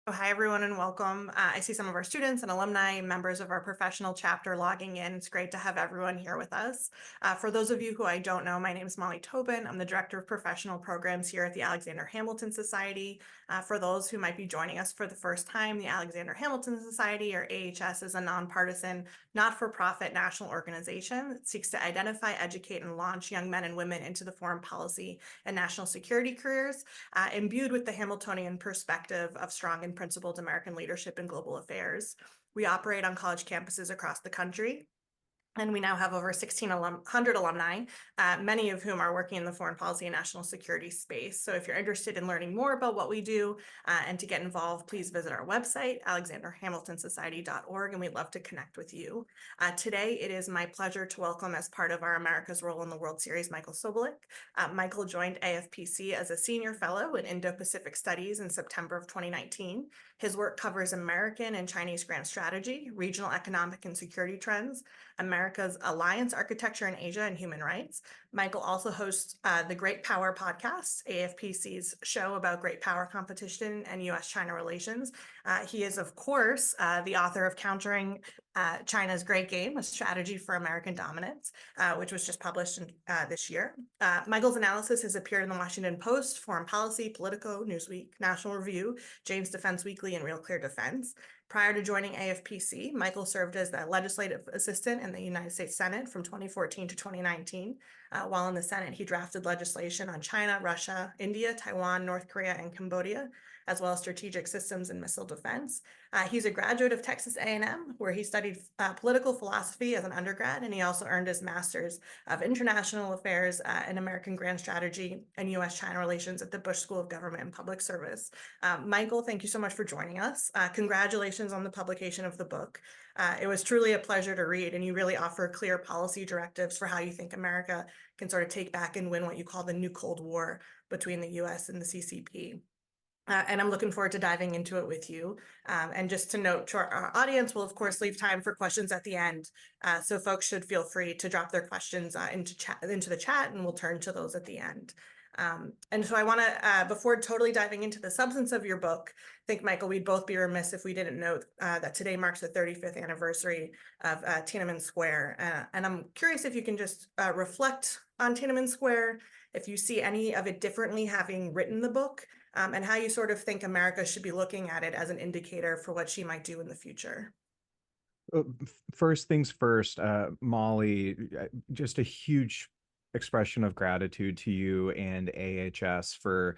Oh, hi, everyone, and welcome. I see some of our students and alumni, members of our professional chapter logging in. It's great to have everyone here with us. For those of you who I don't know, my name is Molly Tobin. I'm the Director of Professional Programs here at the Alexander Hamilton Society. For those who might be joining us for the first time, the Alexander Hamilton Society, or AHS, is a nonpartisan, not-for-profit national organization that seeks to identify, educate, and launch young men and women into the foreign policy and national security careers, imbued with the Hamiltonian perspective of strong and principled American leadership in global affairs. We operate on college campuses across the country, and we now have over 1,600 alumni, many of whom are working in the foreign policy and national security space. So if you're interested in learning more about what we do and to get involved, please visit our website, alexanderhamiltonsociety.org, and we'd love to connect with you. Today, it is my pleasure to welcome, as part of our America's Role in the World Series, Michael Sobolik. Michael joined AFPC as a senior fellow in Indo-Pacific Studies in September of 2019. His work covers American and Chinese grand strategy, regional economic and security trends, America's alliance architecture in Asia, and human rights. Michael also hosts the Great Power podcast, AFPC's show about great power competition and U.S. China relations. He is, of course, the author of Countering China's Great Game, a strategy for American dominance, which was just published this year. Michael's analysis has appeared in the Washington Post, Foreign Policy, Politico, Newsweek, National Review, Jane's Defense Weekly, and Real Clear Defense. Prior to joining AFPC, Michael served as the legislative assistant in the United States Senate from 2014 to 2019. While in the Senate, he drafted legislation on China, Russia, India, Taiwan, North Korea, and Cambodia, as well as strategic systems and missile defense. He's a graduate of Texas A&M, where he studied political philosophy as an undergrad, and he also earned his master's of international affairs in American grand strategy and U.S. China relations at the Bush School of Government and Public Service. Michael, thank you so much for joining us. Congratulations on the publication of the book. It was truly a pleasure to read, and you really offer clear policy directives for how you think America can sort of take back and win what you call the new Cold War between the U.S. and the CCP. And I'm looking forward to diving into it with you. And just to note to our audience, we'll of course leave time for questions at the end. So folks should feel free to drop their questions into the chat, and we'll turn to those at the end. And so I want to, before totally diving into the substance of your book, I think, Michael, we'd both be remiss if we didn't note that today marks the 35th anniversary of Tiananmen Square. And I'm curious if you can just reflect on Tiananmen Square, if you see any of it differently having written the book, and how you sort of think America should be looking at it as an indicator for what she might do in the future. First things first, Molly, just a huge expression of gratitude to you and AHS for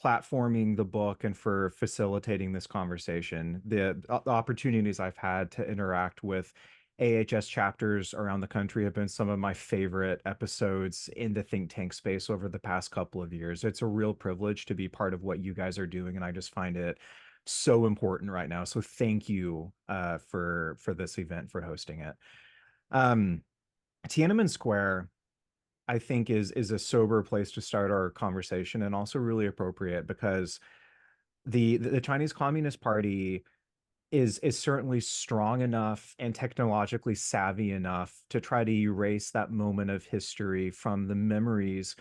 platforming the book and for facilitating this conversation. The opportunities I've had to interact with AHS chapters around the country have been some of my favorite episodes in the think tank space over the past couple of years. It's a real privilege to be part of what you guys are doing, and I just find it so important right now. So thank you for this event, for hosting it. Tiananmen Square, I think, is a sober place to start our conversation, and also really appropriate because the Chinese Communist Party is certainly strong enough and technologically savvy enough to try to erase that moment of history from the memories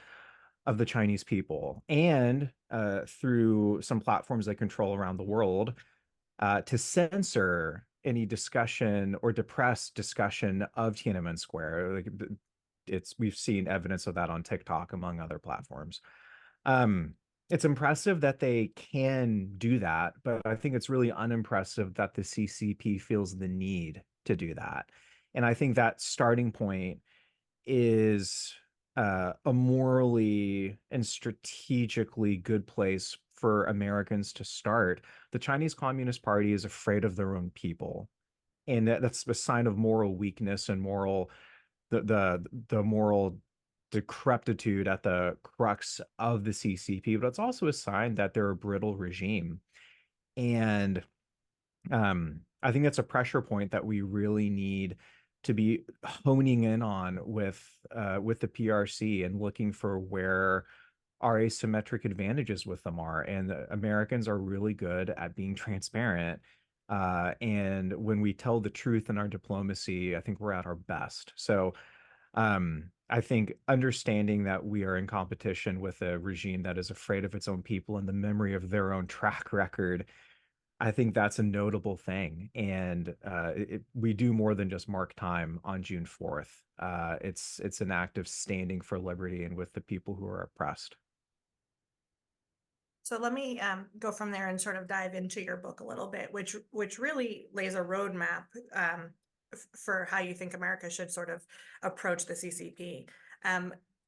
of the Chinese people, and through some platforms they control around the world, to censor any discussion or depress discussion of Tiananmen Square. Like, we've seen evidence of that on TikTok, among other platforms. It's impressive that they can do that, but I think it's really unimpressive that the CCP feels the need to do that. And I think that starting point is a morally and strategically good place for Americans to start. The Chinese Communist Party is afraid of their own people, and that's a sign of moral weakness and the moral decrepitude at the crux of the CCP. But it's also a sign that they're a brittle regime, and I think that's a pressure point that we really need to be honing in on with the PRC, and looking for where our asymmetric advantages with them are. And Americans are really good at being transparent. And when we tell the truth in our diplomacy, I think we're at our best. So I think understanding that we are in competition with a regime that is afraid of its own people and the memory of their own track record, I think that's a notable thing, and we do more than just mark time on June 4th. It's an act of standing for liberty and with the people who are oppressed. So let me go from there and sort of dive into your book a little bit, which really lays a roadmap for how you think America should sort of approach the CCP.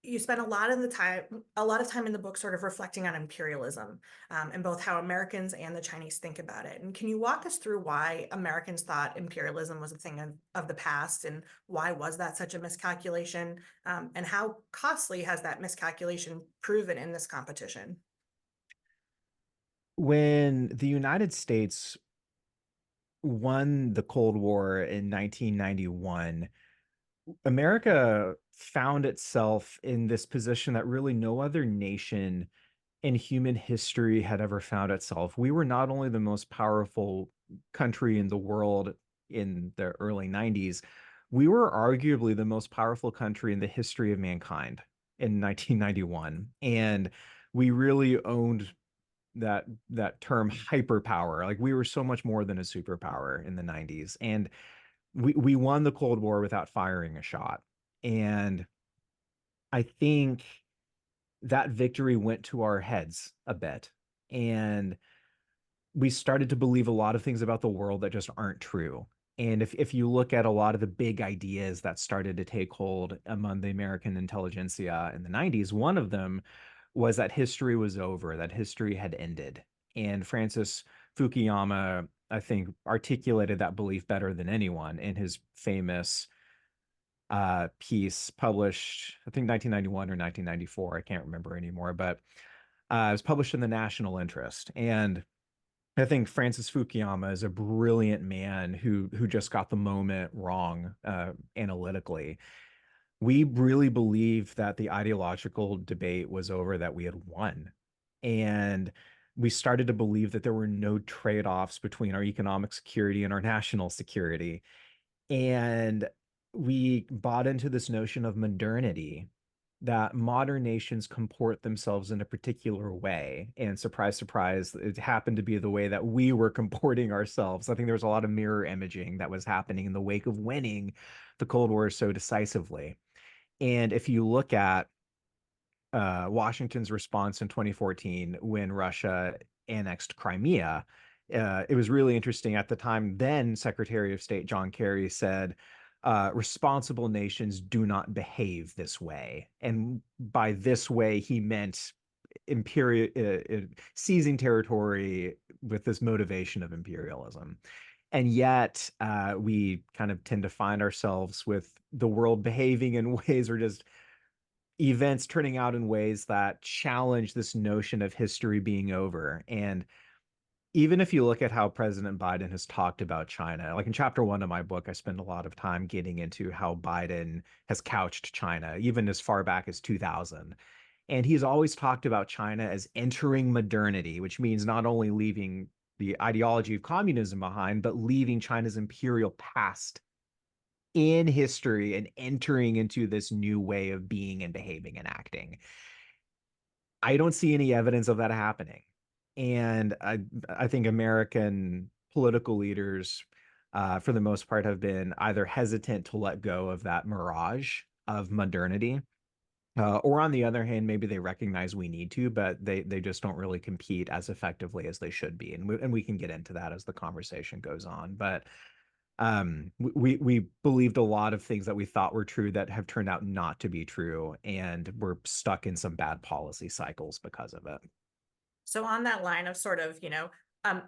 You spend a lot of time in the book, sort of reflecting on imperialism, and both how Americans and the Chinese think about it. And can you walk us through why Americans thought imperialism was a thing of the past, and why was that such a miscalculation, and how costly has that miscalculation proven in this competition? When the United States won the Cold War in 1991, America found itself in this position that really no other nation in human history had ever found itself. We were not only the most powerful country in the world in the early 90s, we were arguably the most powerful country in the history of mankind in 1991. And we really owned that term hyperpower. Like we were so much more than a superpower in the 90s. And we won the Cold War without firing a shot. And I think that victory went to our heads a bit. And we started to believe a lot of things about the world that just aren't true. And if you look at a lot of the big ideas that started to take hold among the American intelligentsia in the 90s, one of them was that history was over, that history had ended. And Francis Fukuyama, I think, articulated that belief better than anyone in his famous piece published, I think 1991 or 1994. I can't remember anymore, but it was published in the National Interest. And I think Francis Fukuyama is a brilliant man who just got the moment wrong analytically. We really believed that the ideological debate was over, that we had won. And we started to believe that there were no trade-offs between our economic security and our national security. And we bought into this notion of modernity, that modern nations comport themselves in a particular way. And surprise, surprise, it happened to be the way that we were comporting ourselves. I think there was a lot of mirror imaging that was happening in the wake of winning the Cold War so decisively. And if you look at Washington's response in 2014 when Russia annexed Crimea, it was really interesting. At the time, then Secretary of State John Kerry said, responsible nations do not behave this way. And by this way, he meant imperial seizing territory with this motivation of imperialism. And yet, we kind of tend to find ourselves with the world behaving in ways, or just events turning out in ways that challenge this notion of history being over. And even if you look at how President Biden has talked about China, like in chapter 1 of my book, I spend a lot of time getting into how Biden has couched China, even as far back as 2000. And he's always talked about China as entering modernity, which means not only leaving the ideology of communism behind, but leaving China's imperial past in history and entering into this new way of being and behaving and acting. I don't see any evidence of that happening. And I think American political leaders, for the most part, have been either hesitant to let go of that mirage of modernity, or on the other hand, maybe they recognize we need to, but they just don't really compete as effectively as they should be. And we can get into that as the conversation goes on. But we believed a lot of things that we thought were true that have turned out not to be true, and we're stuck in some bad policy cycles because of it. So on that line of sort of,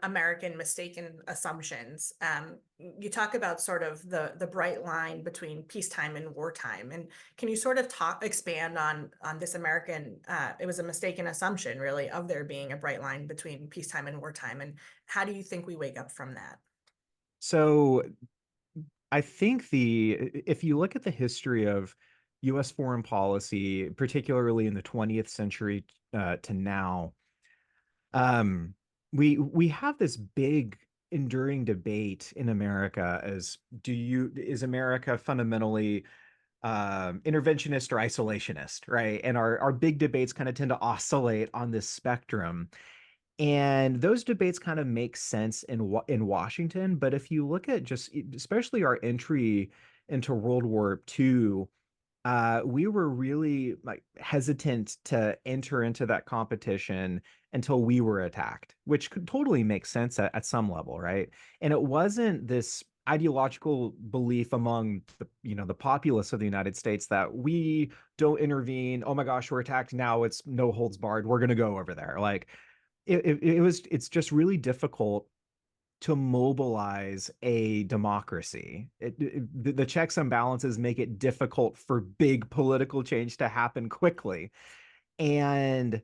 American mistaken assumptions, you talk about sort of the bright line between peacetime and wartime. And can you sort of expand on this American, it was a mistaken assumption really of there being a bright line between peacetime and wartime. And how do you think we wake up from that? So I think if you look at the history of U.S. foreign policy, particularly in the 20th century to now, um, we have this big enduring debate in America as is America fundamentally interventionist or isolationist, right? And our big debates kind of tend to oscillate on this spectrum. And those debates kind of make sense in Washington, but if you look at just especially our entry into World War II, we were really like hesitant to enter into that competition until we were attacked, which could totally make sense at some level, right? And it wasn't this ideological belief among the populace of the United States that we don't intervene. Oh my gosh, we're attacked now. It's no holds barred. We're gonna go over there. Like it's just really difficult to mobilize a democracy. The checks and balances make it difficult for big political change to happen quickly. And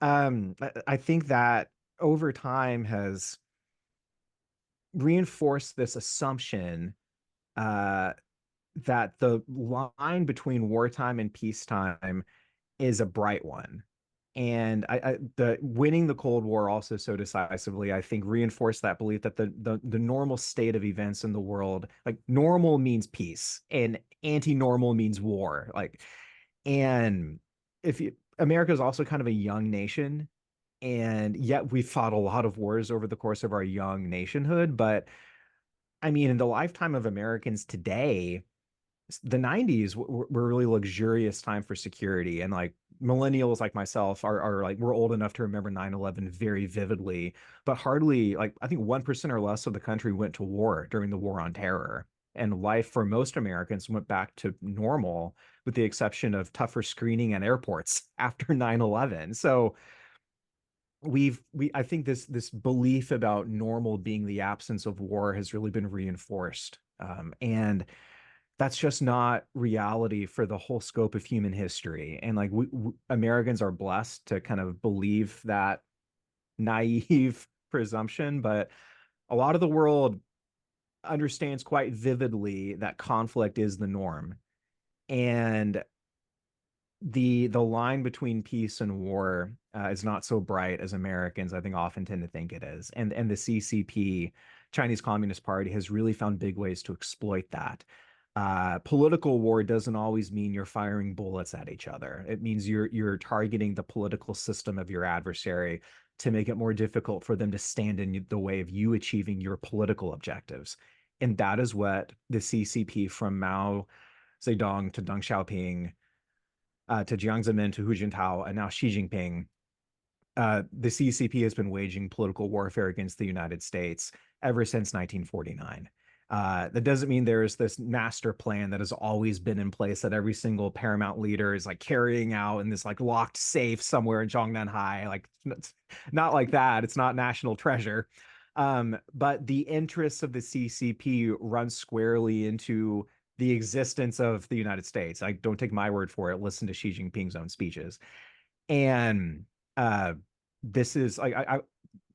I think that over time has reinforced this assumption uh, that the line between wartime and peacetime is a bright one. And the winning the Cold War also so decisively, I think, reinforced that belief that the normal state of events in the world, like normal means peace and anti-normal means war. Like, and if you America is also kind of a young nation, and yet we fought a lot of wars over the course of our young nationhood. But I mean, in the lifetime of Americans today, the 90s were a really luxurious time for security, and like millennials like myself are like we're old enough to remember 9/11 very vividly, but hardly, like, I think 1% or less of the country went to war during the war on terror, and life for most Americans went back to normal with the exception of tougher screening at airports after 9/11. So we I think this belief about normal being the absence of war has really been reinforced, and that's just not reality for the whole scope of human history. And like Americans are blessed to kind of believe that naive presumption, but a lot of the world understands quite vividly that conflict is the norm. And the line between peace and war is not so bright as Americans, I think, often tend to think it is. And the CCP, Chinese Communist Party, has really found big ways to exploit that. Political war doesn't always mean you're firing bullets at each other. It means you're targeting the political system of your adversary to make it more difficult for them to stand in the way of you achieving your political objectives. And that is what the CCP, from Mao Zedong to Deng Xiaoping, to Jiang Zemin to Hu Jintao, and now Xi Jinping, the CCP has been waging political warfare against the United States ever since 1949. That doesn't mean there's this master plan that has always been in place that every single paramount leader is like carrying out in this like locked safe somewhere in Zhongnanhai. Like, it's not like that. It's not national treasure. But the interests of the CCP run squarely into the existence of the United States. I don't take my word for it. Listen to Xi Jinping's own speeches. And uh, this is like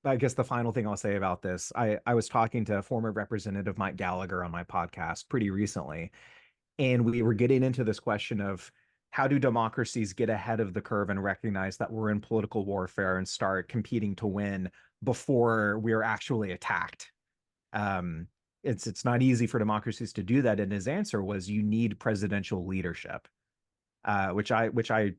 I guess the final thing I'll say about this, I was talking to former Representative Mike Gallagher on my podcast pretty recently, and we were getting into this question of how do democracies get ahead of the curve and recognize that we're in political warfare and start competing to win before we're actually attacked. Um, it's not easy for democracies to do that, and his answer was you need presidential leadership, which I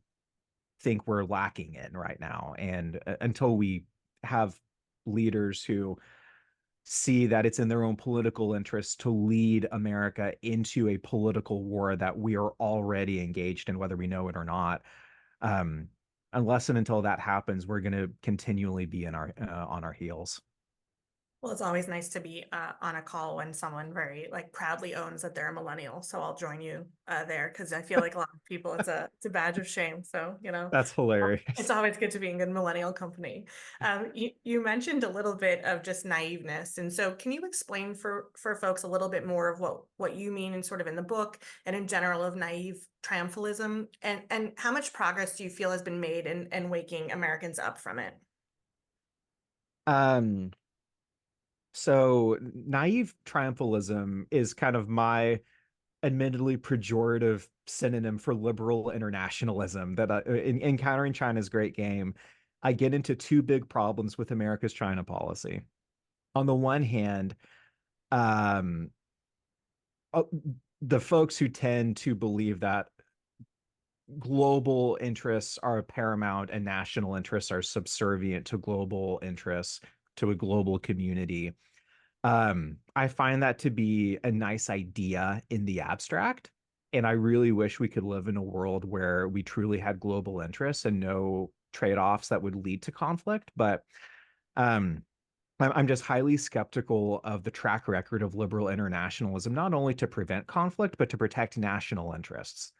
think we're lacking in right now. And until we have leaders who see that it's in their own political interest to lead America into a political war that we are already engaged in, whether we know it or not, um, unless and until that happens, we're going to continually be in our on our heels. Well, it's always nice to be on a call when someone very like proudly owns that they're a millennial. So I'll join you there because I feel like a lot of people it's a badge of shame. So That's it's hilarious. always good to be in good millennial company. You mentioned a little bit of just naiveness, and so can you explain for folks a little bit more of what you mean in sort of in the book and in general of naive triumphalism, and how much progress do you feel has been made in waking Americans up from it? Um, so naive triumphalism is kind of my admittedly pejorative synonym for liberal internationalism that in encountering China's great game, I get into two big problems with America's China policy. On the one hand, um, uh, the folks who tend to believe that global interests are paramount and national interests are subservient to global interests, to a global community. I find that to be a nice idea in the abstract. And I really wish we could live in a world where we truly had global interests and no trade-offs that would lead to conflict. But um, I'm just highly skeptical of the track record of liberal internationalism, not only to prevent conflict, but to protect national interests.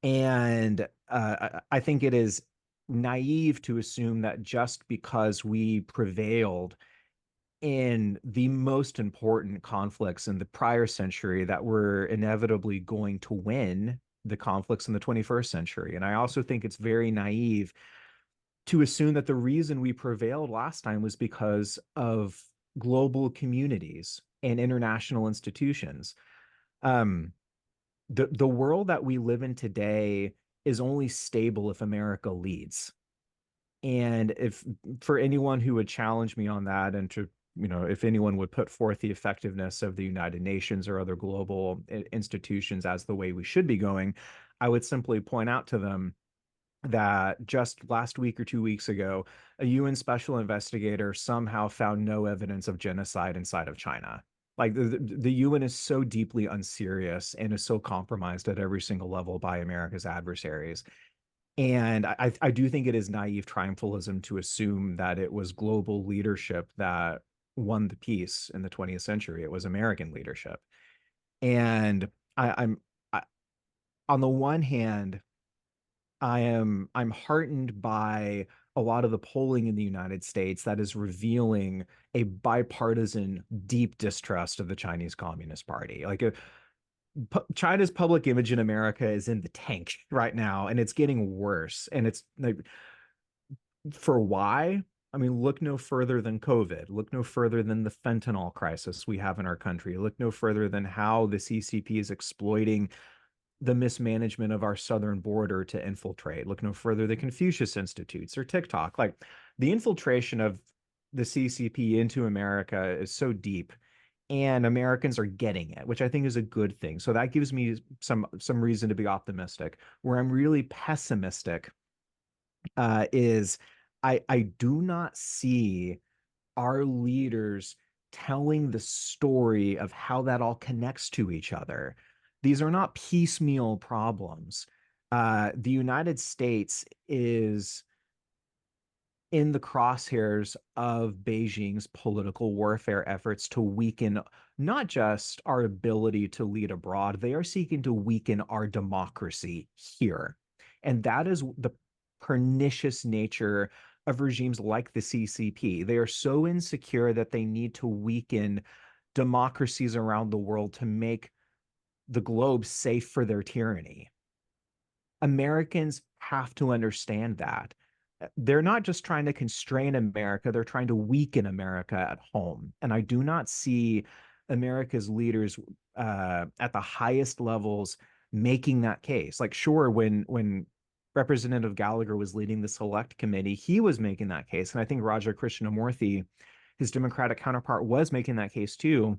And I think it is naive to assume that just because we prevailed in the most important conflicts in the prior century, that we're inevitably going to win the conflicts in the 21st century. And I also think it's very naive to assume that the reason we prevailed last time was because of global communities and international institutions. Um, the world that we live in today is only stable if America leads. And if for anyone who would challenge me on that, and to, if anyone would put forth the effectiveness of the United Nations or other global institutions as the way we should be going, I would simply point out to them that just last week or 2 weeks ago, a UN special investigator somehow found no evidence of genocide inside of China. Like the UN is so deeply unserious and is so compromised at every single level by America's adversaries. And I do think it is naive triumphalism to assume that it was global leadership that won the peace in the 20th century. It was American leadership. And I, on the one hand, I'm heartened by a lot of the polling in the United States that is revealing a bipartisan deep distrust of the Chinese Communist Party. China's public image in America is in the tank right now, and it's getting worse. And it's like, for why? I mean, look no further than COVID. Look no further than the fentanyl crisis we have in our country. Look no further than how the CCP is exploiting the mismanagement of our southern border to infiltrate. Look no further than Confucius Institutes or TikTok. Like, the infiltration of the CCP into America is so deep, and Americans are getting it, which I think is a good thing. So that gives me some reason to be optimistic. Where I'm really pessimistic is I do not see our leaders telling the story of how that all connects to each other. These are not piecemeal problems. The United States is in the crosshairs of Beijing's political warfare efforts to weaken not just our ability to lead abroad, they are seeking to weaken our democracy here. And that is the pernicious nature of regimes like the CCP. They are so insecure that they need to weaken democracies around the world to make the globe safe for their tyranny. Americans have to understand that. They're not just trying to constrain America, they're trying to weaken America at home. And I do not see America's leaders at the highest levels making that case. Like, sure, when Representative Gallagher was leading the select committee, he was making that case. And I think Raja Krishnamurthy, his Democratic counterpart, was making that case too.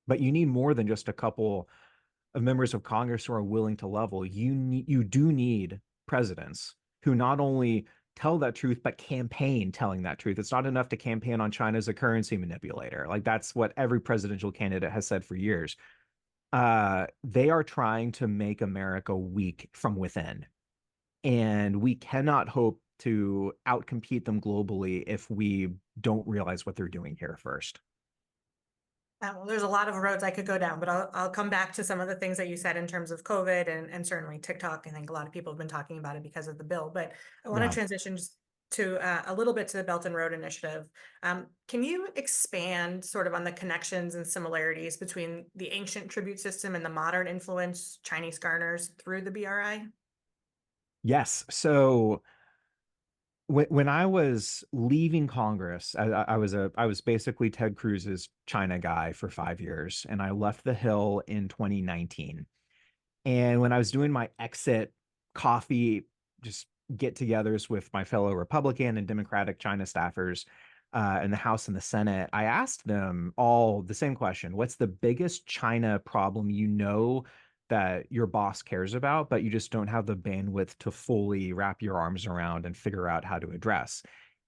But you need more than just a couple of members of Congress who are willing to level. You do need presidents who not only tell that truth but campaign telling that truth. It's not enough to campaign on China as a currency manipulator. Like, that's what every presidential candidate has said for years. They are trying to make America weak from within, and we cannot hope to outcompete them globally if we don't realize what they're doing here first. Well, there's a lot of roads I could go down, but I'll come back to some of the things that you said in terms of COVID and certainly TikTok. I think a lot of people have been talking about it because of the bill, but I want to Yeah. transition just to a little bit to the Belt and Road Initiative. Can you expand sort of on the connections and similarities between the ancient tribute system and the modern influence Chinese garners through the BRI? Yes. So when I was leaving Congress, I was basically Ted Cruz's China guy for 5 years, and I left the Hill in 2019. And when I was doing my exit coffee, just get-togethers with my fellow Republican and Democratic China staffers in the House and the Senate, I asked them all the same question: What's the biggest China problem that your boss cares about, but you just don't have the bandwidth to fully wrap your arms around and figure out how to address?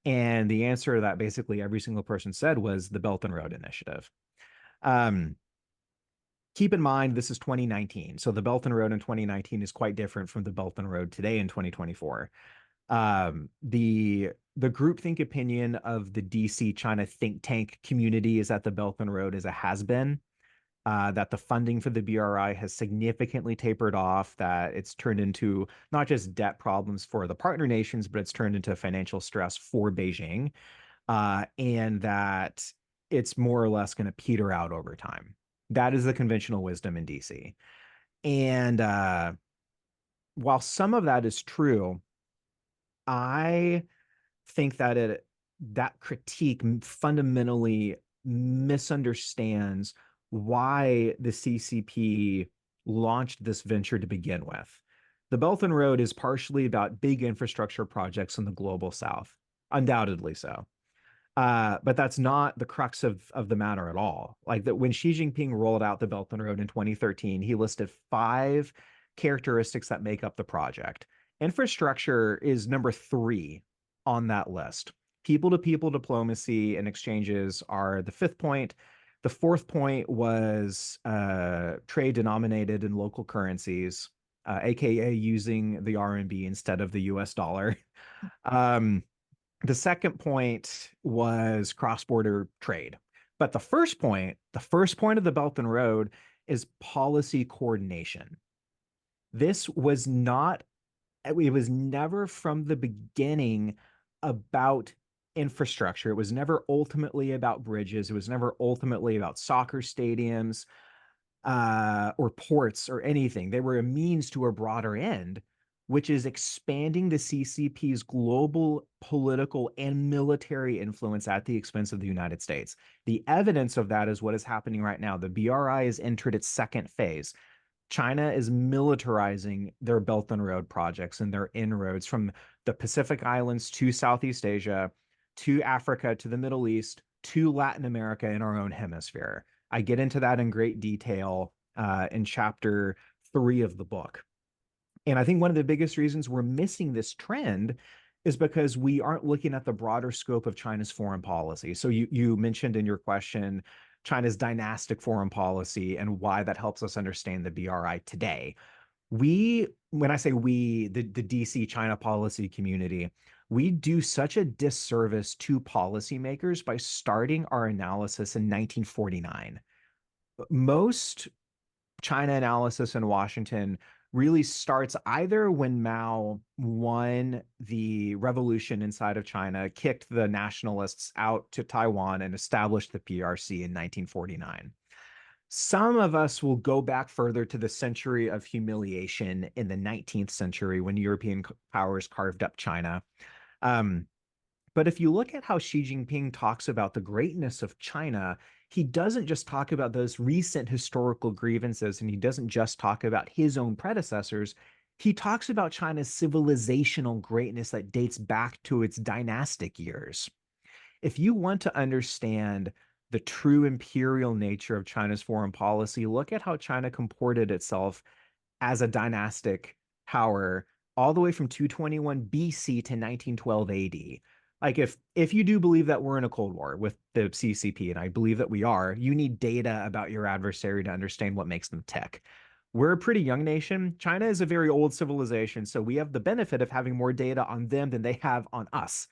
And the answer that basically every single person said was the Belt and Road Initiative. Um, Keep in mind, this is 2019. So the Belt and Road in 2019 is quite different from the Belt and Road today in 2024. The groupthink opinion of the DC China think tank community is that the Belt and Road is a has-been, that the funding for the BRI has significantly tapered off, that it's turned into not just debt problems for the partner nations, but it's turned into financial stress for Beijing, and that it's more or less going to peter out over time. That is the conventional wisdom in DC. And while some of that is true, I think that critique fundamentally misunderstands why the CCP launched this venture to begin with. The Belt and Road is partially about big infrastructure projects in the global south, undoubtedly so. But that's not the crux of the matter at all. Like that when Xi Jinping rolled out the Belt and Road in 2013, he listed 5 characteristics that make up the project. Infrastructure is number 3 on that list. People-to-people diplomacy and exchanges are the 5th point. The 4th point was trade denominated in local currencies, aka using the RMB instead of the US dollar. The second point was cross-border trade. But the first point of the Belt and Road is policy coordination. This was not, it was never from the beginning about infrastructure. It was never ultimately about bridges. It was never ultimately about soccer stadiums or ports or anything. They were a means to a broader end, which is expanding the CCP's global political and military influence at the expense of the United States. The evidence of that is what is happening right now. The BRI has entered its second phase. China is militarizing their Belt and Road projects and their inroads from the Pacific Islands to Southeast Asia, to Africa, to the Middle East, to Latin America in our own hemisphere. I get into that in great detail in chapter 3 of the book. And I think one of the biggest reasons we're missing this trend is because we aren't looking at the broader scope of China's foreign policy. So you mentioned in your question China's dynastic foreign policy and why that helps us understand the BRI today. When I say we, the DC China policy community, we do such a disservice to policymakers by starting our analysis in 1949. Most China analysis in Washington really starts either when Mao won the revolution inside of China, kicked the nationalists out to Taiwan, and established the PRC in 1949. Some of us will go back further to the century of humiliation in the 19th century when European powers carved up China. But if you look at how Xi Jinping talks about the greatness of China, he doesn't just talk about those recent historical grievances, and he doesn't just talk about his own predecessors. He talks about China's civilizational greatness that dates back to its dynastic years. If you want to understand the true imperial nature of China's foreign policy, look at how China comported itself as a dynastic power all the way from 221 BC to 1912 AD. Like if you do believe that we're in a Cold War with the CCP, and I believe that we are, you need data about your adversary to understand what makes them tick. We're a pretty young nation. China is a very old civilization, so we have the benefit of having more data on them than they have on us.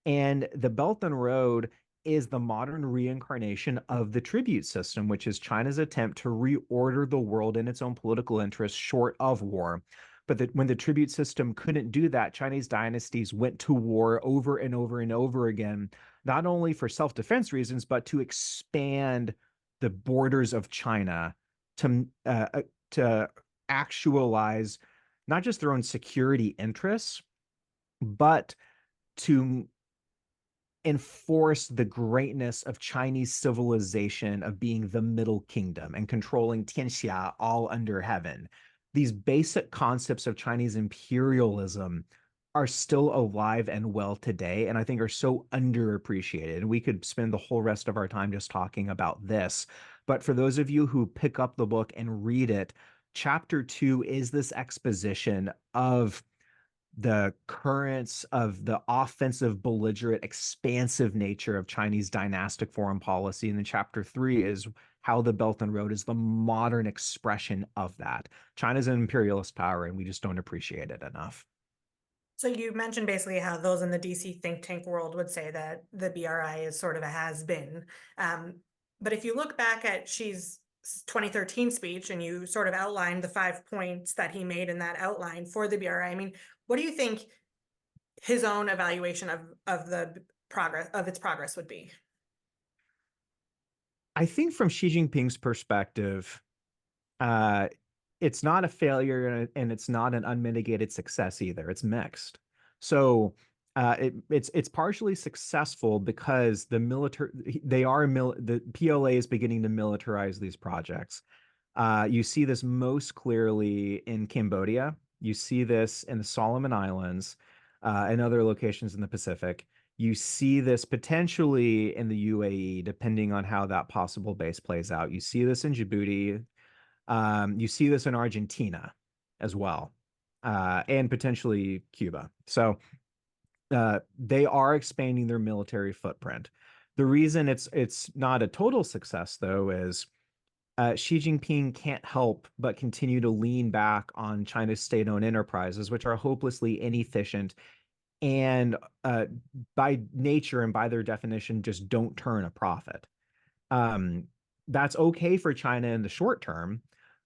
And the Belt and Road is the modern reincarnation of the tribute system, which is China's attempt to reorder the world in its own political interests short of war. But when the tribute system couldn't do that, Chinese dynasties went to war over and over and over again, not only for self-defense reasons, but to expand the borders of China to actualize not just their own security interests, but to enforce the greatness of Chinese civilization of being the Middle Kingdom and controlling Tianxia, all under heaven. These basic concepts of Chinese imperialism are still alive and well today, and I think are so underappreciated. And we could spend the whole rest of our time just talking about this. But for those of you who pick up the book and read it, chapter 2 is this exposition of the currents of the offensive, belligerent, expansive nature of Chinese dynastic foreign policy. And then chapter 3 is how the Belt and Road is the modern expression of that. China's an imperialist power, and we just don't appreciate it enough. So you mentioned basically how those in the DC think tank world would say that the BRI is sort of a has-been. But if you look back at Xi's 2013 speech and you sort of outlined the 5 points that he made in that outline for the BRI, I mean, what do you think his own evaluation of the progress of its progress would be? I think from Xi Jinping's perspective, uh, it's not a failure and it's not an unmitigated success either. It's mixed. So it's partially successful because the PLA is beginning to militarize these projects. You see this most clearly in Cambodia. You see this in the Solomon Islands and other locations in the Pacific. You see this potentially in the UAE, depending on how that possible base plays out. You see this in Djibouti. You see this in Argentina as well, and potentially Cuba. So they are expanding their military footprint. The reason it's not a total success, though, is Xi Jinping can't help but continue to lean back on China's state-owned enterprises, which are hopelessly inefficient and by nature and by their definition just don't turn a profit. Um, that's okay for China in the short term,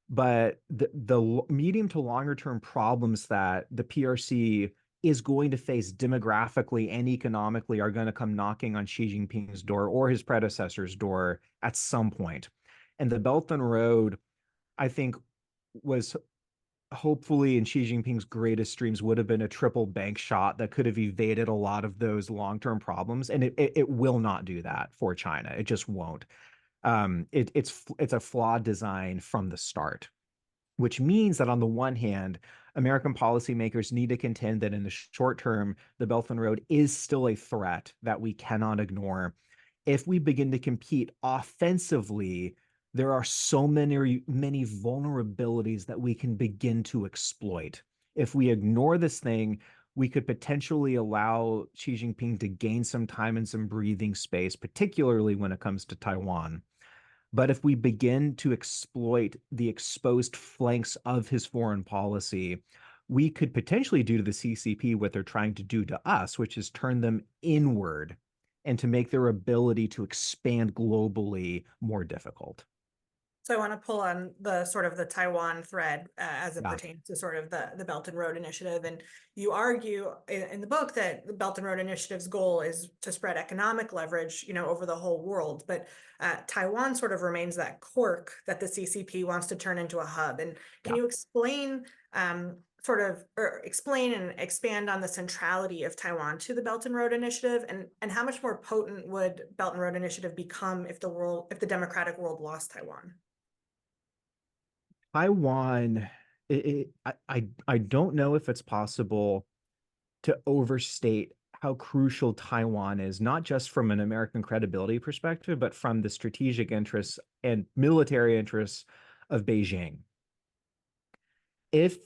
but the medium to longer term problems that the PRC is going to face demographically and economically are going to come knocking on Xi Jinping's door or his predecessor's door at some point. And the Belt and Road, I think, was hopefully in Xi Jinping's greatest dreams would have been a triple bank shot that could have evaded a lot of those long-term problems. And it will not do that for China. It just won't. It's a flawed design from the start, which means that on the one hand, American policymakers need to contend that in the short term, the Belt and Road is still a threat that we cannot ignore. If we begin to compete offensively, there are so many vulnerabilities that we can begin to exploit. If we ignore this thing, we could potentially allow Xi Jinping to gain some time and some breathing space, particularly when it comes to Taiwan. But if we begin to exploit the exposed flanks of his foreign policy, we could potentially do to the CCP what they're trying to do to us, which is turn them inward and to make their ability to expand globally more difficult. So I want to pull on the sort of the Taiwan thread as it Yeah. pertains to sort of the Belt and Road Initiative. And you argue in the book that the Belt and Road Initiative's goal is to spread economic leverage, over the whole world. But Taiwan sort of remains that cork that the CCP wants to turn into a hub. And can Yeah. you explain or explain and expand on the centrality of Taiwan to the Belt and Road Initiative, and how much more potent would Belt and Road Initiative become if the democratic world lost Taiwan? Taiwan, I don't know if it's possible to overstate how crucial Taiwan is, not just from an American credibility perspective, but from the strategic interests and military interests of Beijing. If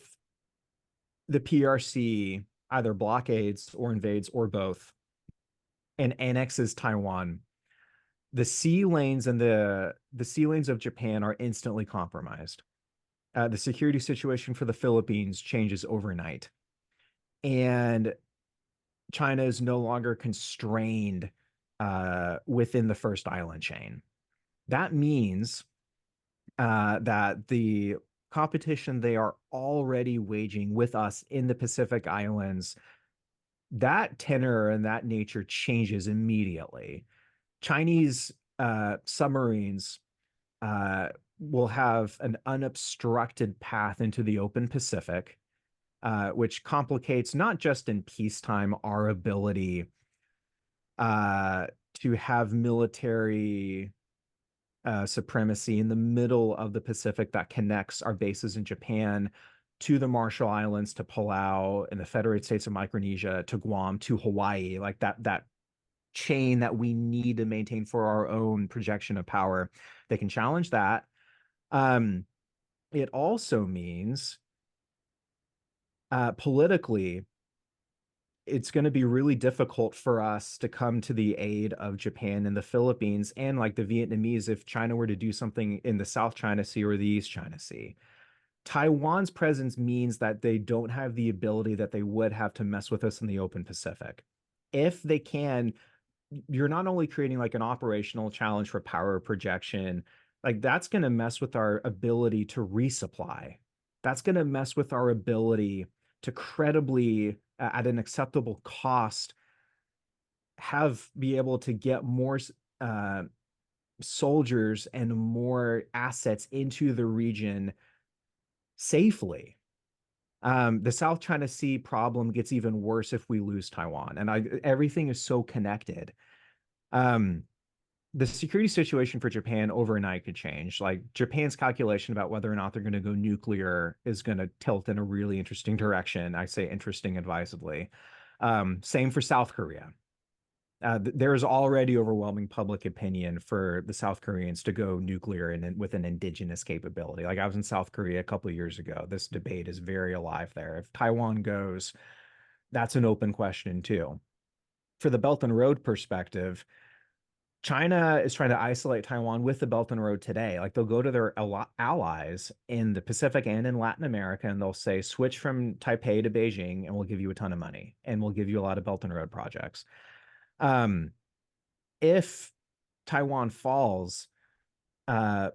the PRC either blockades or invades or both and annexes Taiwan, the sea lanes and the sea lanes of Japan are instantly compromised. The security situation for the Philippines changes overnight. And China is no longer constrained within the first island chain. That means that the competition they are already waging with us in the Pacific Islands, that tenor and that nature changes immediately. Chinese submarines will have an unobstructed path into the open Pacific, which complicates not just in peacetime our ability to have military supremacy in the middle of the Pacific that connects our bases in Japan to the Marshall Islands, to Palau, and the Federated States of Micronesia, to Guam, to Hawaii, like that chain that we need to maintain for our own projection of power. They can challenge that. it also means politically, it's going to be really difficult for us to come to the aid of Japan and the Philippines and like the Vietnamese if China were to do something in the South China Sea or the East China Sea. Taiwan's presence means that they don't have the ability that they would have to mess with us in the open Pacific. If they can, you're not only creating like an operational challenge for power projection, like that's going to mess with our ability to resupply. That's going to mess with our ability to credibly, at an acceptable cost, be able to get more uh, soldiers and more assets into the region safely. The South China Sea problem gets even worse if we lose Taiwan, and everything is so connected. Um, the security situation for Japan overnight could change. Like Japan's calculation about whether or not they're going to go nuclear is going to tilt in a really interesting direction. I say interesting advisedly. Same for South Korea. There is already overwhelming public opinion for the South Koreans to go nuclear and with an indigenous capability. Like I was in South Korea a couple of years ago. This debate is very alive there. If Taiwan goes, that's an open question too. For the Belt and Road perspective, China is trying to isolate Taiwan with the Belt and Road today. Like they'll go to their allies in the Pacific and in Latin America, and they'll say, switch from Taipei to Beijing, and we'll give you a ton of money, and we'll give you a lot of Belt and Road projects. If Taiwan falls, not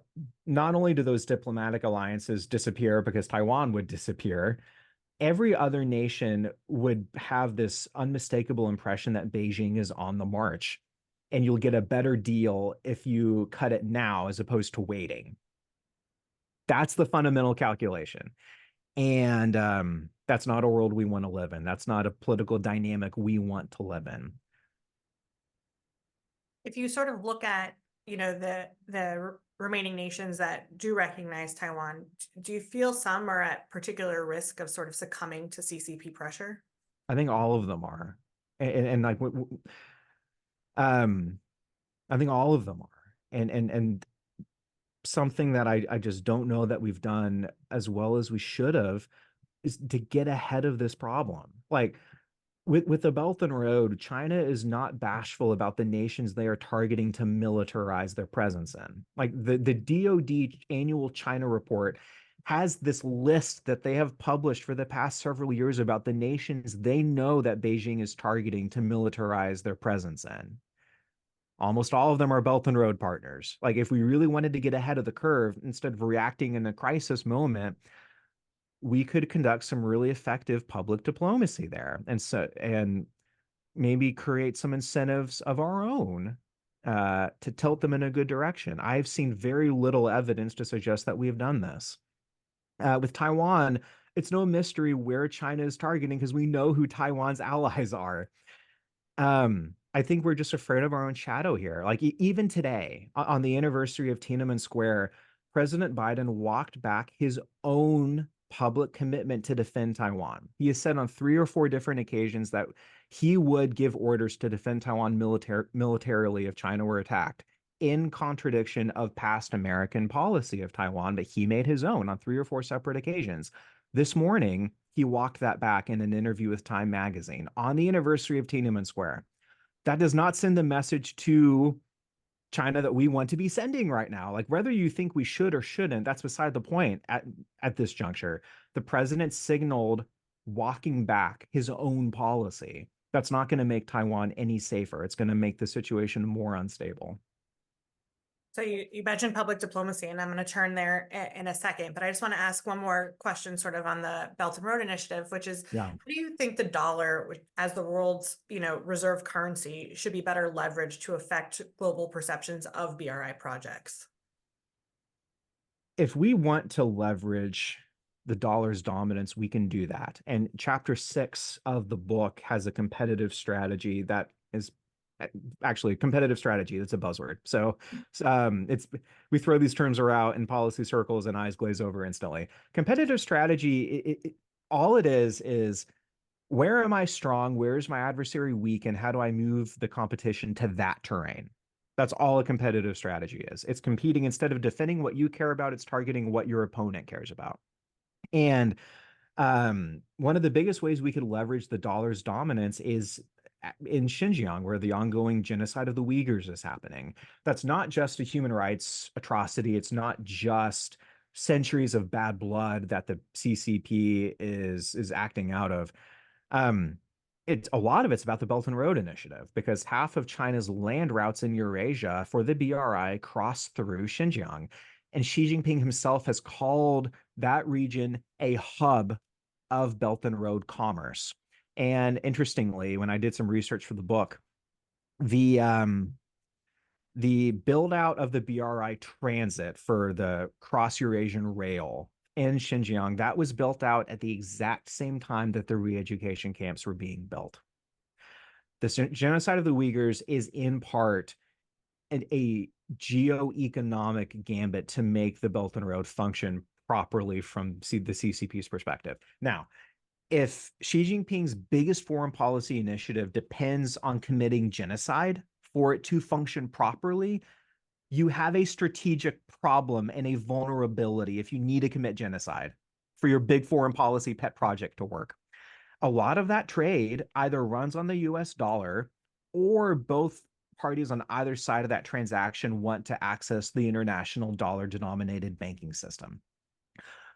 only do those diplomatic alliances disappear because Taiwan would disappear, every other nation would have this unmistakable impression that Beijing is on the march. And you'll get a better deal if you cut it now as opposed to waiting. That's the fundamental calculation. And that's not a world we want to live in. That's not a political dynamic we want to live in. If you sort of look at, the remaining nations that do recognize Taiwan, do you feel some are at particular risk of sort of succumbing to CCP pressure? I think all of them are. And like, I think all of them are. And something that I just don't know that we've done as well as we should have is to get ahead of this problem. Like with the Belt and Road, China is not bashful about the nations they are targeting to militarize their presence in. Like the DoD annual China report has this list that they have published for the past several years about the nations they know that Beijing is targeting to militarize their presence in. Almost all of them are Belt and Road partners. Like if we really wanted to get ahead of the curve, instead of reacting in a crisis moment, we could conduct some really effective public diplomacy there. And maybe create some incentives of our own to tilt them in a good direction. I've seen very little evidence to suggest that we have done this. With Taiwan, it's no mystery where China is targeting because we know who Taiwan's allies are. I think we're just afraid of our own shadow here. Like even today, on the anniversary of Tiananmen Square, President Biden walked back his own public commitment to defend Taiwan. He has said on 3 or 4 different occasions that he would give orders to defend Taiwan militarily if China were attacked, in contradiction of past American policy of Taiwan that he made his own on 3 or 4 separate occasions. This morning, he walked that back in an interview with Time magazine on the anniversary of Tiananmen Square. That does not send the message to China that we want to be sending right now. Like whether you think we should or shouldn't, that's beside the point at this juncture. The president signaled walking back his own policy. That's not going to make Taiwan any safer. It's going to make the situation more unstable. So you mentioned public diplomacy, and I'm going to turn there in a second, but I just want to ask one more question sort of on the Belt and Road Initiative, which is, Yeah. how do you think the dollar as the world's, reserve currency should be better leveraged to affect global perceptions of BRI projects? If we want to leverage the dollar's dominance, we can do that. And chapter 6 of the book has a competitive strategy that is actually competitive strategy. That's a buzzword. So we throw these terms around in policy circles and eyes glaze over instantly. Competitive strategy, all it is where am I strong? Where is my adversary weak? And how do I move the competition to that terrain? That's all a competitive strategy is. It's competing instead of defending what you care about, it's targeting what your opponent cares about. And one of the biggest ways we could leverage the dollar's dominance is in Xinjiang, where the ongoing genocide of the Uyghurs is happening. That's not just a human rights atrocity. It's not just centuries of bad blood that the CCP is acting out of. Um, it's a lot of it's about the Belt and Road Initiative because half of China's land routes in Eurasia for the BRI cross through Xinjiang. And Xi Jinping himself has called that region a hub of Belt and Road commerce. And interestingly, when I did some research for the book, the build out of the BRI transit for the cross Eurasian rail in Xinjiang, that was built out at the exact same time that the re-education camps were being built. The genocide of the Uyghurs is in part a geo-economic gambit to make the Belt and Road function properly from the CCP's perspective. Now, if Xi Jinping's biggest foreign policy initiative depends on committing genocide for it to function properly, you have a strategic problem and a vulnerability if you need to commit genocide for your big foreign policy pet project to work. A lot of that trade either runs on the US dollar or both parties on either side of that transaction want to access the international dollar denominated banking system.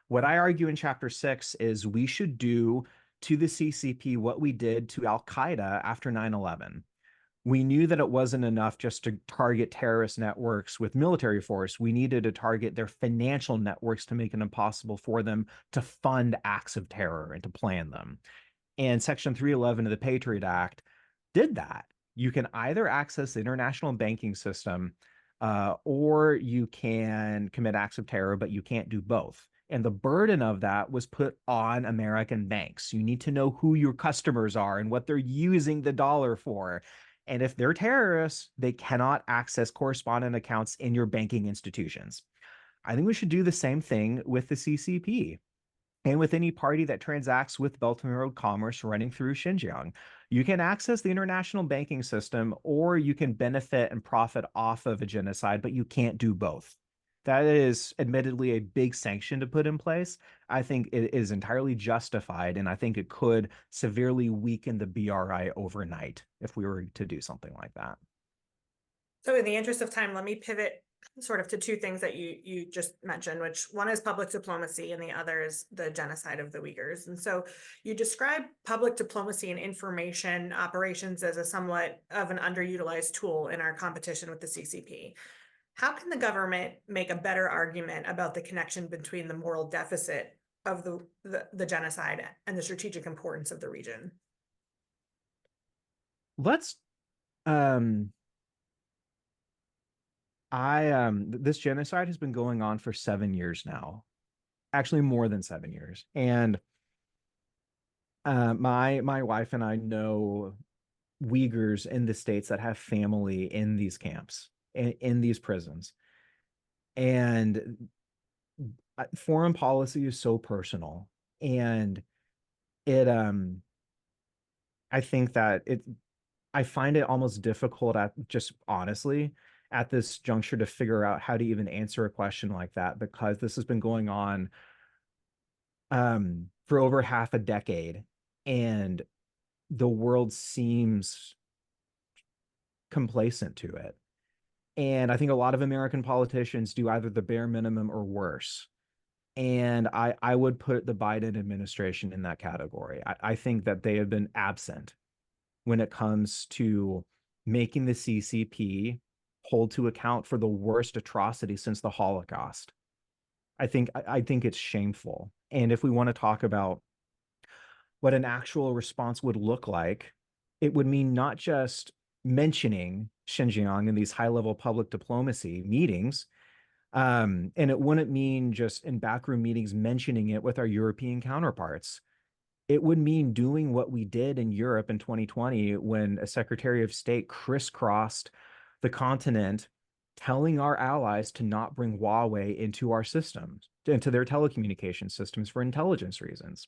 What I argue in chapter 6 is we should do to the CCP what we did to Al Qaeda after 9/11. We knew that it wasn't enough just to target terrorist networks with military force. We needed to target their financial networks to make it impossible for them to fund acts of terror and to plan them. And Section 311 of the Patriot Act did that. You can either access the international banking system or you can commit acts of terror, but you can't do both. And the burden of that was put on American banks. You need to know who your customers are and what they're using the dollar for. And if they're terrorists, they cannot access correspondent accounts in your banking institutions. I think we should do the same thing with the CCP and with any party that transacts with Belt and Road commerce running through Xinjiang. You can access the international banking system or you can benefit and profit off of a genocide, but you can't do both. That is admittedly a big sanction to put in place. I think it is entirely justified, and I think it could severely weaken the BRI overnight if we were to do something like that. So in the interest of time, let me pivot sort of to two things that you just mentioned, which one is public diplomacy and the other is the genocide of the Uyghurs. And so you describe public diplomacy and information operations as a somewhat of an underutilized tool in our competition with the CCP. How can the government make a better argument about the connection between the moral deficit of the genocide and the strategic importance of the region? Let's this genocide has been going on for 7 years now, actually more than 7 years. And my wife and I know Uyghurs in the States that have family in these camps, in these prisons. And foreign policy is so personal. And it I think that I find it almost difficult at just honestly at this juncture to figure out how to even answer a question like that because this has been going on for over half a decade and the world seems complacent to it. And I think a lot of American politicians do either the bare minimum or worse. And I would put the Biden administration in that category. I think that they have been absent when it comes to making the CCP hold to account for the worst atrocity since the Holocaust. I think it's shameful. And if we want to talk about what an actual response would look like, it would mean not just mentioning Xinjiang in these high-level public diplomacy meetings, and it wouldn't mean just in backroom meetings mentioning it with our European counterparts. It would mean doing what we did in Europe in 2020 when a Secretary of State crisscrossed the continent, telling our allies to not bring Huawei into our systems, into their telecommunication systems for intelligence reasons.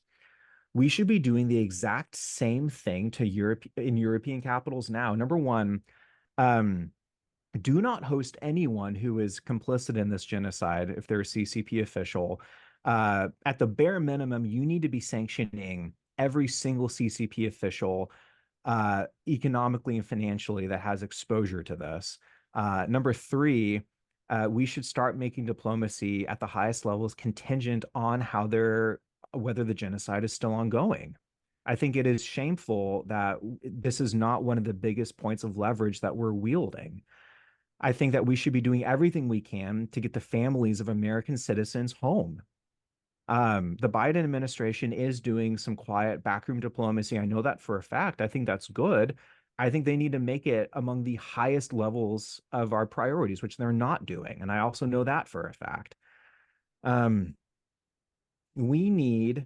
We should be doing the exact same thing to Europe in European capitals now. Number one, do not host anyone who is complicit in this genocide if they're a CCP official. At the bare minimum, you need to be sanctioning every single CCP official economically and financially that has exposure to this. Number three, we should start making diplomacy at the highest levels contingent on whether the genocide is still ongoing. I think it is shameful that this is not one of the biggest points of leverage that we're wielding. I think that we should be doing everything we can to get the families of American citizens home. The Biden administration is doing some quiet backroom diplomacy. I know that for a fact. I think that's good. I think they need to make it among the highest levels of our priorities, which they're not doing. And I also know that for a fact. Um, we need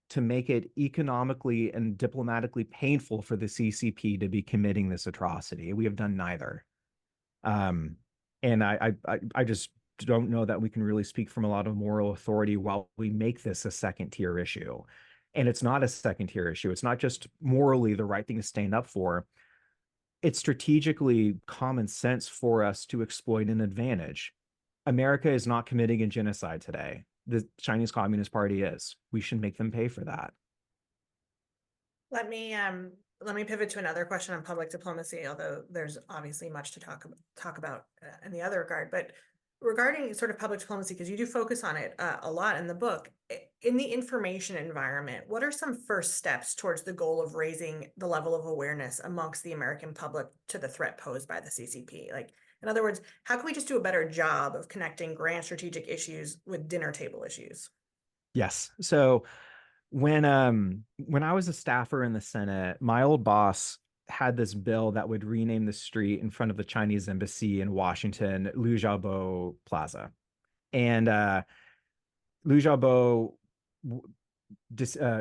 to make it economically and diplomatically painful for the CCP to be committing this atrocity. We have done neither. Um, and I just don't know that we can really speak from a lot of moral authority while we make this a second tier issue. And it's not a second tier issue. It's not just morally the right thing to stand up for. It's strategically common sense for us to exploit an advantage. America is not committing a genocide today. The Chinese Communist Party is. We should make them pay for that. Let me pivot to another question on public diplomacy, although there's obviously much to talk about in the other regard. But regarding sort of public diplomacy, because you do focus on it a lot in the book, in the information environment, what are some first steps towards the goal of raising the level of awareness amongst the American public to the threat posed by the CCP? Like, in other words, how can we just do a better job of connecting grand strategic issues with dinner table issues? Yes. So when I was a staffer in the Senate, my old boss had this bill that would rename the street in front of the Chinese embassy in Washington Liu Xiaobo Plaza. And Liu Xiaobo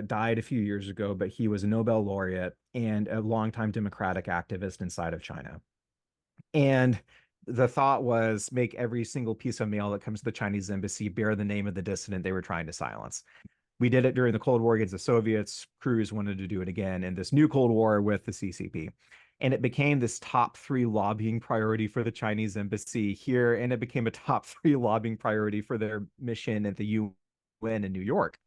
died a few years ago, but he was a Nobel laureate and a longtime democratic activist inside of China. And the thought was make every single piece of mail that comes to the Chinese embassy bear the name of the dissident they were trying to silence. We did it during the Cold War against the Soviets. Cruz wanted to do it again in this new Cold War with the CCP. And it became this top three lobbying priority for the Chinese embassy here. And it became a top three lobbying priority for their mission at the UN in New York.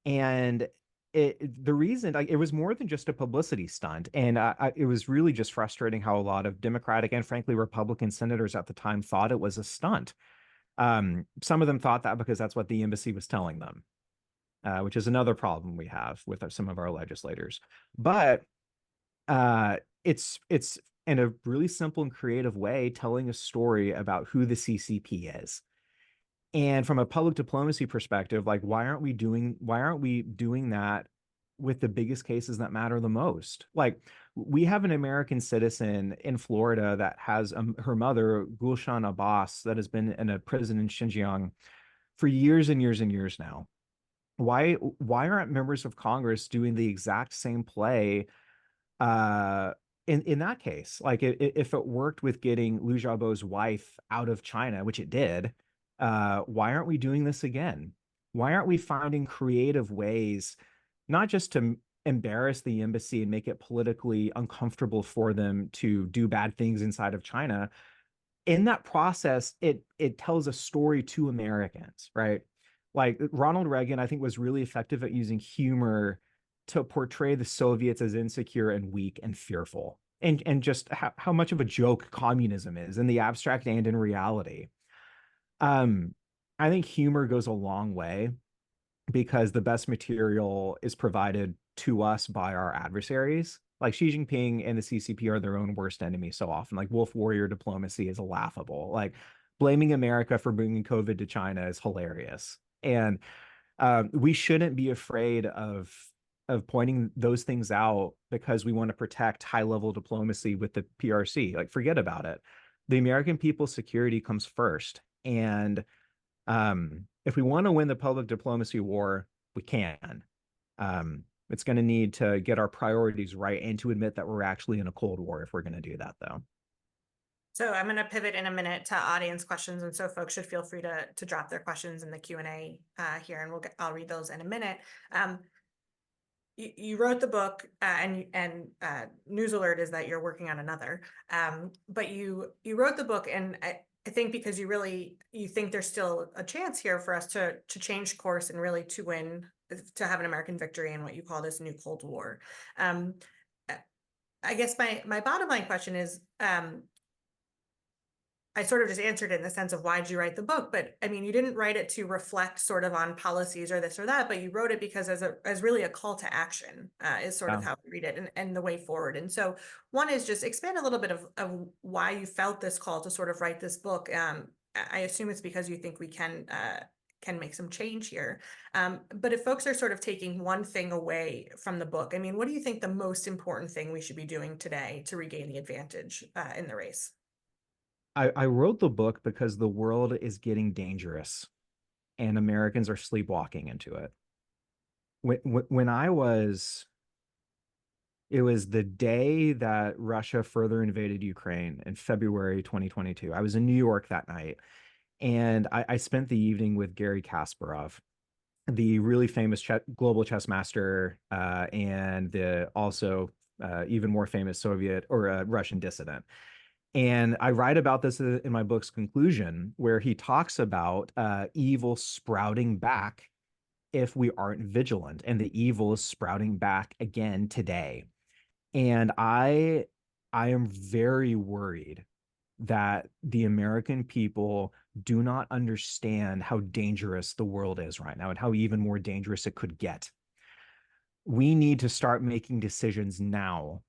And the reason it was more than just a publicity stunt. And it was really just frustrating how a lot of Democratic and frankly Republican senators at the time thought it was a stunt. Some of them thought that because that's what the embassy was telling them, which is another problem we have with some of our legislators. But it's in a really simple and creative way telling a story about who the CCP is. And from a public diplomacy perspective, like why aren't we doing that with the biggest cases that matter the most? Like we have an American citizen in Florida that has her mother, Gulshan Abbas, that has been in a prison in Xinjiang for years and years and years now. Why aren't members of Congress doing the exact same play in that case? Like if it worked with getting Liu Xiaobo's wife out of China, which it did, why aren't we doing this again? Why aren't we finding creative ways, not just to embarrass the embassy and make it politically uncomfortable for them to do bad things inside of China? In that process, it tells a story to Americans, right? Like Ronald Reagan, I think, was really effective at using humor to portray the Soviets as insecure and weak and fearful, and just how much of a joke communism is in the abstract and in reality. Um, I think humor goes a long way because the best material is provided to us by our adversaries. Like Xi Jinping and the CCP are their own worst enemy so often. Like wolf warrior diplomacy is laughable. Like blaming America for bringing COVID to China is hilarious. And we shouldn't be afraid of pointing those things out because we want to protect high level diplomacy with the PRC. Like forget about it. The American people's security comes first. And if we want to win the public diplomacy war, we can. It's going to need to get our priorities right and to admit that we're actually in a Cold War if we're going to do that, though. So I'm going to pivot in a minute to audience questions, and so folks should feel free to drop their questions in the Q&A here, and I'll read those in a minute. you wrote the book, and news alert is that you're working on another. But you wrote the book, and I think because you think there's still a chance here for us to change course and really to win, to have an American victory in what you call this new Cold War. Um, I guess my bottom line question is, I sort of just answered it in the sense of why did you write the book? But I mean, you didn't write it to reflect sort of on policies or this or that, but you wrote it because as really a call to action, is sort of Yeah. how we read it, and the way forward. And so one is just expand a little bit of why you felt this call to sort of write this book. I assume it's because you think we can make some change here. But if folks are sort of taking one thing away from the book, I mean, what do you think the most important thing we should be doing today to regain the advantage in the race? I wrote the book because the world is getting dangerous and Americans are sleepwalking into it. When I was, it was the day that Russia further invaded Ukraine in February 2022. I was in New York that night, and I spent the evening with Garry Kasparov, the really famous global chess master, and the also even more famous Soviet or Russian dissident. And I write about this in my book's conclusion, where he talks about evil sprouting back if we aren't vigilant, and the evil is sprouting back again today. And I am very worried that the American people do not understand how dangerous the world is right now and how even more dangerous it could get. We need to start making decisions now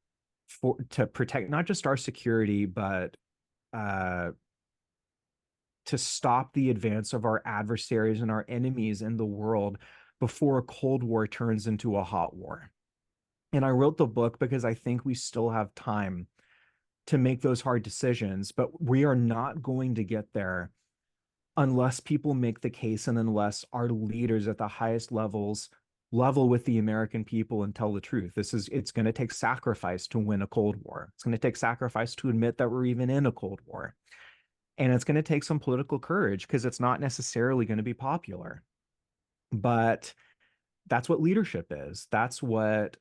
to protect not just our security, but uh, to stop the advance of our adversaries and our enemies in the world before a Cold War turns into a hot war. And I wrote the book because I think we still have time to make those hard decisions, but we are not going to get there unless people make the case and unless our leaders at the highest levels level with the American people and tell the truth. It's going to take sacrifice to win a Cold War. It's going to take sacrifice to admit that we're even in a Cold War. And it's going to take some political courage because it's not necessarily going to be popular. But that's what leadership is. That's what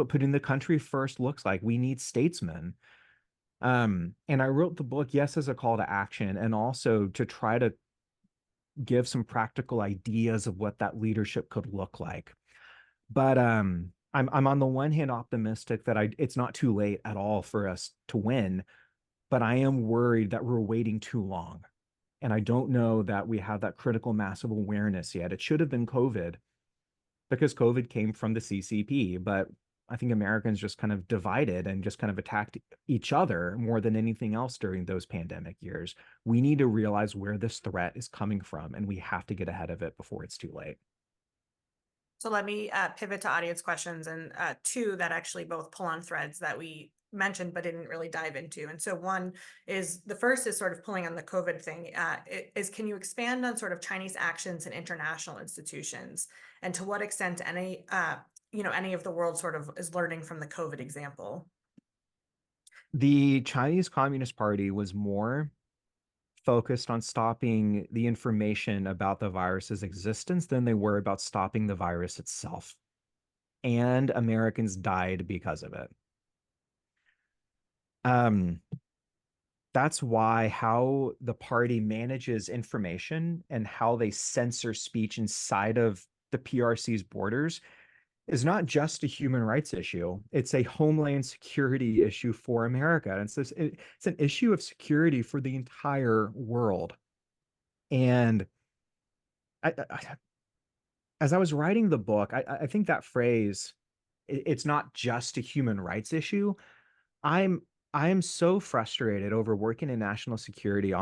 putting the country first looks like. We need statesmen. And I wrote the book, yes, as a call to action, and also to try to give some practical ideas of what that leadership could look like. But I'm on the one hand optimistic that it's not too late at all for us to win, but I am worried that we're waiting too long. And I don't know that we have that critical mass of awareness yet. It should have been COVID, because COVID came from the CCP, but I think Americans just kind of divided and just kind of attacked each other more than anything else during those pandemic years. We need to realize where this threat is coming from, and we have to get ahead of it before it's too late. So let me pivot to audience questions, and two that actually both pull on threads that we mentioned but didn't really dive into. And so the first is sort of pulling on the COVID thing. Can you expand on sort of Chinese actions in international institutions, and to what extent any of the world sort of is learning from the COVID example? The Chinese Communist Party was more focused on stopping the information about the virus's existence than they were about stopping the virus itself. And Americans died because of it. Um, that's why how the party manages information and how they censor speech inside of the PRC's borders is not just a human rights issue. It's a homeland security issue for America. And it's an issue of security for the entire world. And as I was writing the book, I think that phrase, it's not just a human rights issue. I'm I am so frustrated over working in national security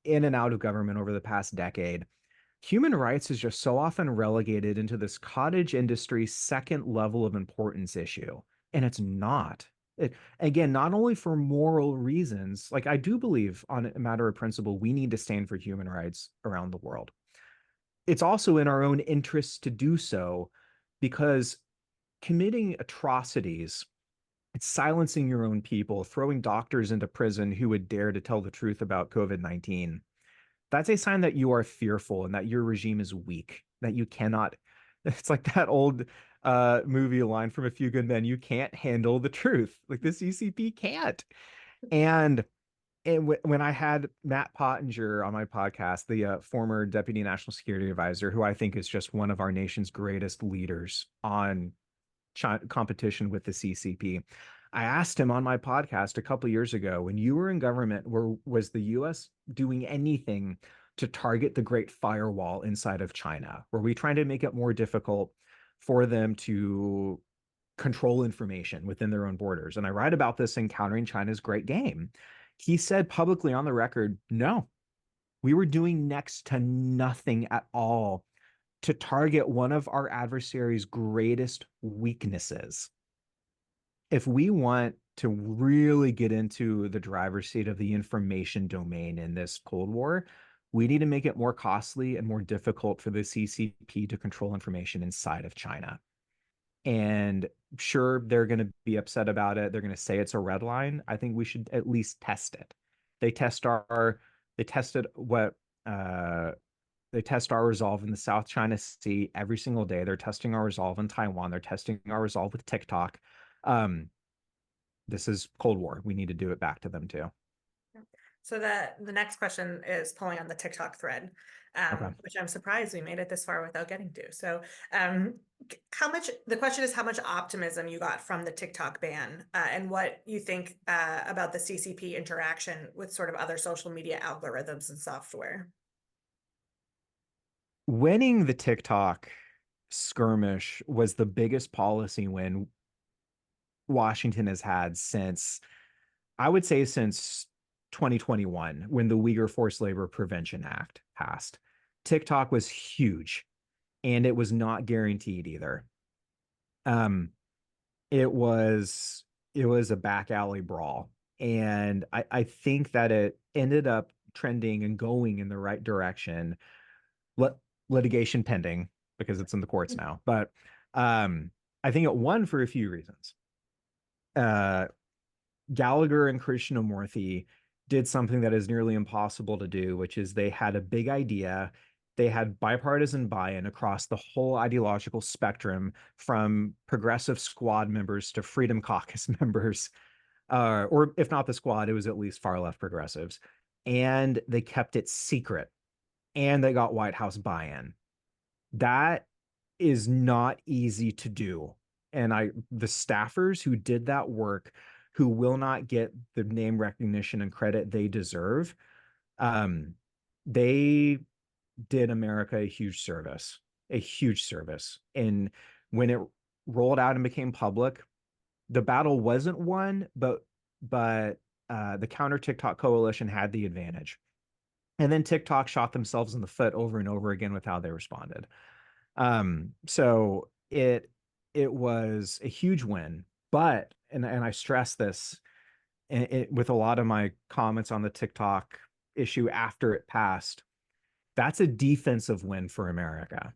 in and out of government over the past decade. Human rights is just so often relegated into this cottage industry second level of importance issue, and it's not. Again, not only for moral reasons, like I do believe on a matter of principle, we need to stand for human rights around the world. It's also in our own interests to do so because committing atrocities, it's silencing your own people, throwing doctors into prison who would dare to tell the truth about COVID-19. That's a sign that you are fearful and that your regime is weak, that you cannot. It's like that old movie line from A Few Good Men, you can't handle the truth. Like the CCP can't. And when I had Matt Pottinger on my podcast, the former Deputy National Security Advisor, who I think is just one of our nation's greatest leaders on competition with the CCP, I asked him on my podcast a couple years ago, when you were in government, was the U.S. doing anything to target the Great Firewall inside of China? Were we trying to make it more difficult for them to control information within their own borders? And I write about this in Countering China's Great Game. He said publicly on the record, no, we were doing next to nothing at all to target one of our adversary's greatest weaknesses. If we want to really get into the driver's seat of the information domain in this Cold War, we need to make it more costly and more difficult for the CCP to control information inside of China. And sure, they're going to be upset about it. They're going to say it's a red line. I think we should at least test it. They tested what they test our resolve in the South China Sea every single day. They're testing our resolve in Taiwan. They're testing our resolve with TikTok. This is Cold War. We need to do it back to them too. So the next question is pulling on the TikTok thread, Okay. which I'm surprised we made it this far without getting to. So the question is how much optimism you got from the TikTok ban, and what you think about the CCP interaction with sort of other social media algorithms and software. Winning the TikTok skirmish was the biggest policy win Washington has had since, I would say, since 2021, when the Uyghur Forced Labor Prevention Act passed. TikTok was huge, and it was not guaranteed either. It was a back alley brawl, and I think that it ended up trending and going in the right direction. Litigation pending because it's in the courts now, but I think it won for a few reasons. Gallagher and Krishnamurthy did something that is nearly impossible to do, which is they had a big idea. They had bipartisan buy-in across the whole ideological spectrum, from progressive squad members to Freedom Caucus members, or if not the squad, it was at least far left progressives. And they kept it secret, and they got White House buy-in. That is not easy to do. And the staffers who did that work, who will not get the name recognition and credit they deserve, they did America a huge service. And when it rolled out and became public, the battle wasn't won, but the counter TikTok coalition had the advantage. And then TikTok shot themselves in the foot over and over again with how they responded. So it was a huge win, but and I stress this with a lot of my comments on the TikTok issue after it passed, that's a defensive win for America.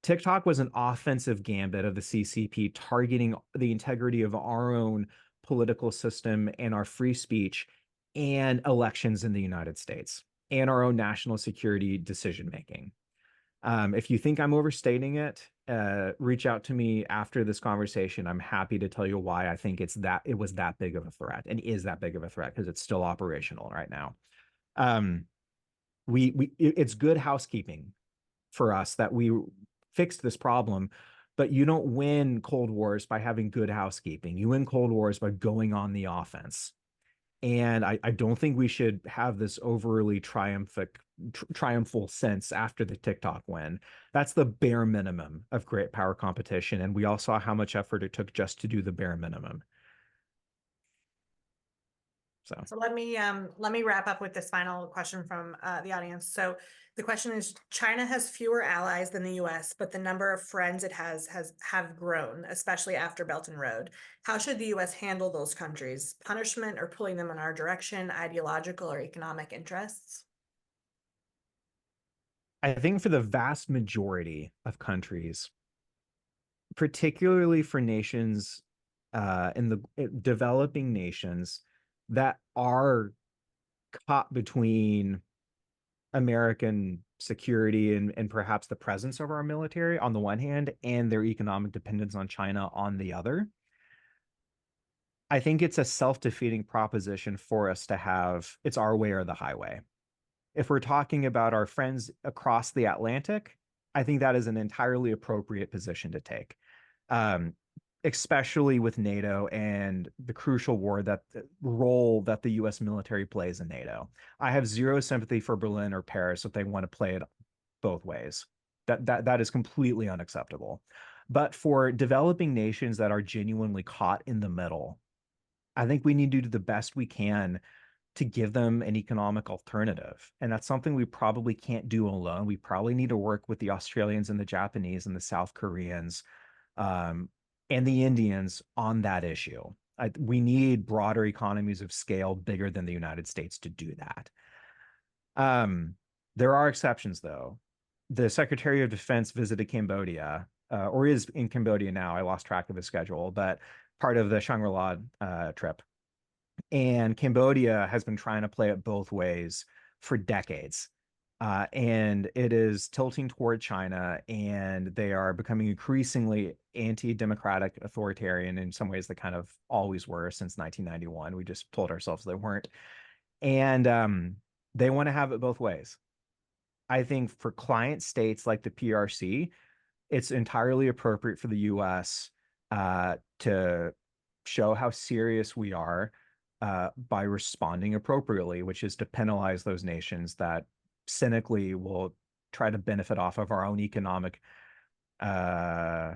TikTok was an offensive gambit of the CCP, targeting the integrity of our own political system and our free speech and elections in the United States and our own national security decision making. If you think I'm overstating it, reach out to me after this conversation. I'm happy to tell you why I think it was that big of a threat, and is that big of a threat, because it's still operational right now. It's good housekeeping for us that we fixed this problem, but you don't win Cold Wars by having good housekeeping. You win Cold Wars by going on the offense. And I don't think we should have this overly triumphal sense after the TikTok win. That's the bare minimum of great power competition. And we all saw how much effort it took just to do the bare minimum. So let me wrap up with this final question from the audience. So the question is: China has fewer allies than the U.S., but the number of friends it have grown, especially after Belt and Road. How should the U.S. handle those countries? Punishment or pulling them in our direction, ideological or economic interests? I think for the vast majority of countries, particularly for nations in the developing nations that are caught between American security and perhaps the presence of our military on the one hand, and their economic dependence on China on the other. I think it's a self-defeating proposition for us to have it's our way or the highway. If we're talking about our friends across the Atlantic, I think that is an entirely appropriate position to take, um, especially with NATO and the crucial role that the U.S. military plays in NATO. I have zero sympathy for Berlin or Paris if they want to play it both ways. That is completely unacceptable. But for developing nations that are genuinely caught in the middle, I think we need to do the best we can to give them an economic alternative. And that's something we probably can't do alone. We probably need to work with the Australians and the Japanese and the South Koreans, and the Indians on that issue. We need broader economies of scale bigger than the United States to do that. There are exceptions, though. The Secretary of Defense visited Cambodia, or is in Cambodia now. I lost track of his schedule, but part of the Shangri-La trip. And Cambodia has been trying to play it both ways for decades. And it is tilting toward China, and they are becoming increasingly anti-democratic, authoritarian in some ways they kind of always were since 1991. We just told ourselves they weren't. And they want to have it both ways. I think for client states like the PRC, it's entirely appropriate for the US to show how serious we are by responding appropriately, which is to penalize those nations that cynically will try to benefit off of our own uh,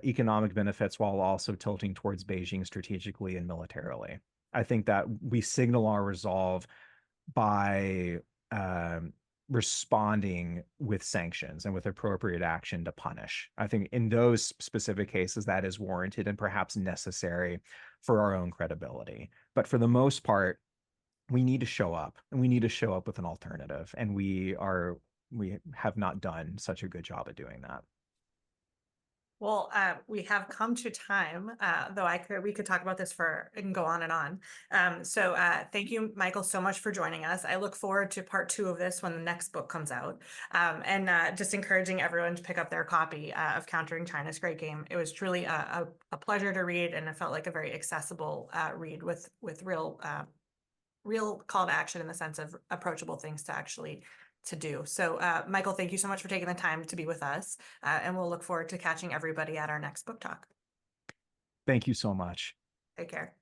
economic benefits while also tilting towards Beijing strategically and militarily. I think that we signal our resolve by responding with sanctions and with appropriate action to punish. I think in those specific cases, that is warranted and perhaps necessary for our own credibility. But for the most part, we need to show up, and we need to show up with an alternative. And we have not done such a good job at doing that. Well, we have come to time, though we could talk about this and go on and on. So thank you, Michael, so much for joining us. I look forward to part 2 of this when the next book comes out. And just encouraging everyone to pick up their copy of Countering China's Great Game. It was truly a pleasure to read, and it felt like a very accessible read with real call to action in the sense of approachable things to actually to do. So Michael, thank you so much for taking the time to be with us. And we'll look forward to catching everybody at our next book talk. Thank you so much. Take care.